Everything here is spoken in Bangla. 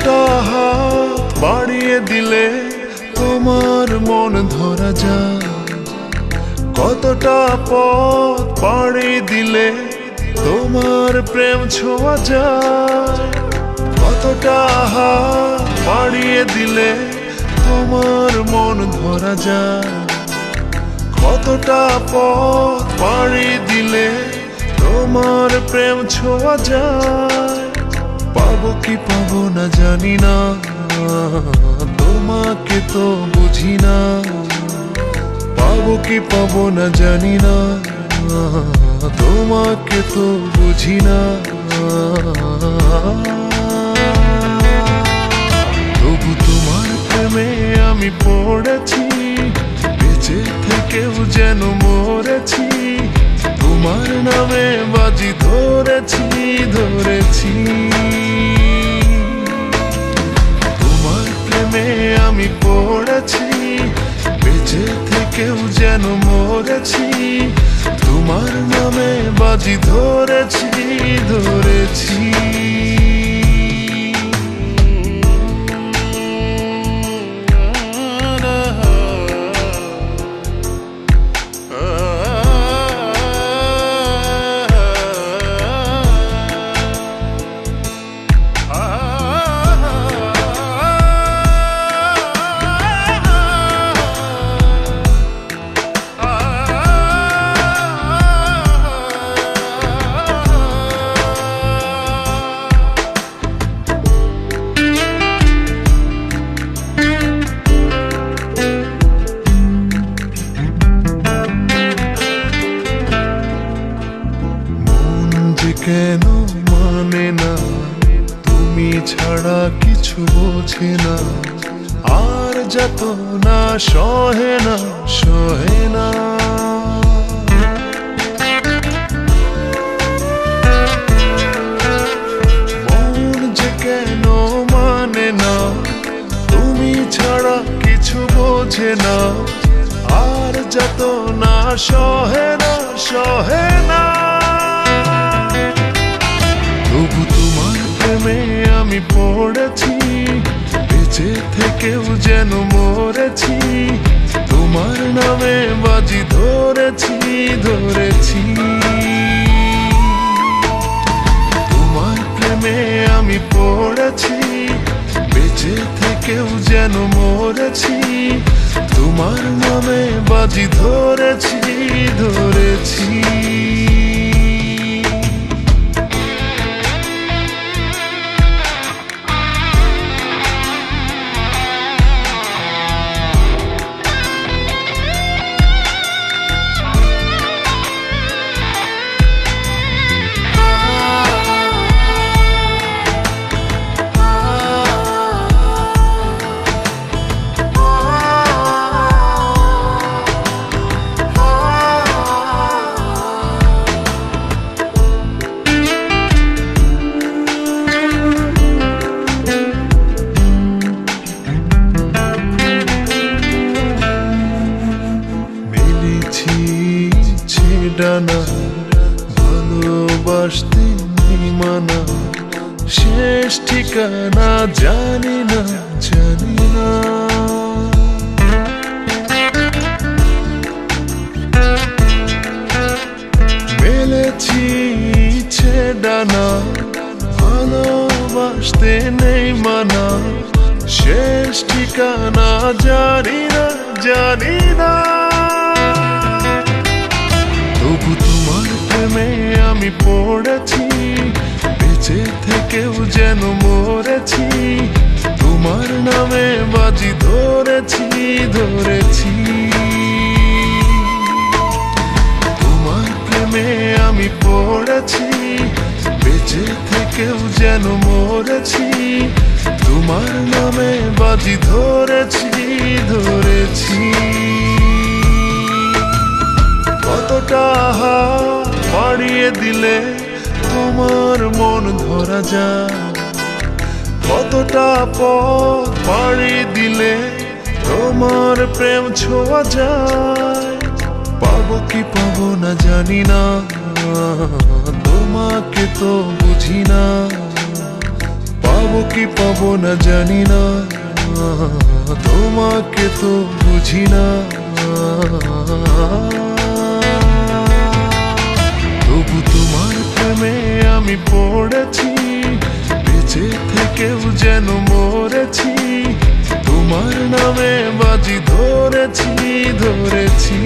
কতটা হাত বাড়িয়ে দিলে তোমার মন ধরা যায়, কতটা পথ পাড়ি দিলে তোমার প্রেম ছোঁয়া যায়, কতটা হাত বাড়িয়ে দিলে তোমার মন ধরা যায়, কতটা পথ পাড়ি দিলে তোমার প্রেম ছোঁয়া যায়। পাবো কি পাবো না জানি না, তোমাকে তো বুঝি না। পাবো কি পাবো না জানি না, তোমাকে তো বুঝি না। তবু তোমার প্রেমে আমি পড়েছি, বেঁচে থেকেও যেন মরেছি। তোমার নামে বাজি ধরেছি ধরেছি, তোমার প্রেমে আমি পড়েছি, বেঁচে থেকেও যেন মরেছি। তোমার নামে বাজি ধরেছি ধরেছি। কেন মানে না, তুমি ছাড়া কিছু বোঝে না, আর যত না সহে না সহে না। মন যে কেন মানে না, তুমি ছাড়া কিছু বোঝে না, আর যত না সহে না সহে না। তবু তোমার প্রেমে আমি পড়েছি, বেঁচে থেকেও যেন মরেছি। তোমার নামে বাজি ধরেছি ধরেছি, তোমার প্রেমে আমি পড়েছি, বেঁচে থেকেও যেন মরেছি। তোমার নামে বাজি ধরেছি ধরেছি। ডানা ভালোবাসতে মানা, শেষ ঠিকানা জানি না জানি না। মেলেছি ইচ্ছে ডানা, ভালোবাসতে নেই মানা, শেষ ঠিকানা জানি না জানি না। তবু তোমার প্রেমে আমি পড়েছি, বেঁচে থেকেও যেন মরেছি। তোমার নামে বাজি ধরেছি ধরেছি, তোমার প্রেমে আমি পড়েছি, বেঁচে থেকেও যেন মরেছি। তোমার নামে বাজি ধরেছি ধরেছি। কতটা হাত বাড়িয়ে দিলে তোমার মন ধরা যায়, কতটা পথ পাড়ি দিলে তোমার প্রেম ছোঁয়া যায়। পাবো কি পাবো না জানি না, তোমাকে তো বুঝি না। পাবো কি পাবো না জানি না, তোমাকে তো বুঝি না। তবু তোমার প্রেমে আমি পড়েছি, বেঁচে থেকেও যেন মরেছি। তোমার নামে বাজি ধরেছি ধরেছি।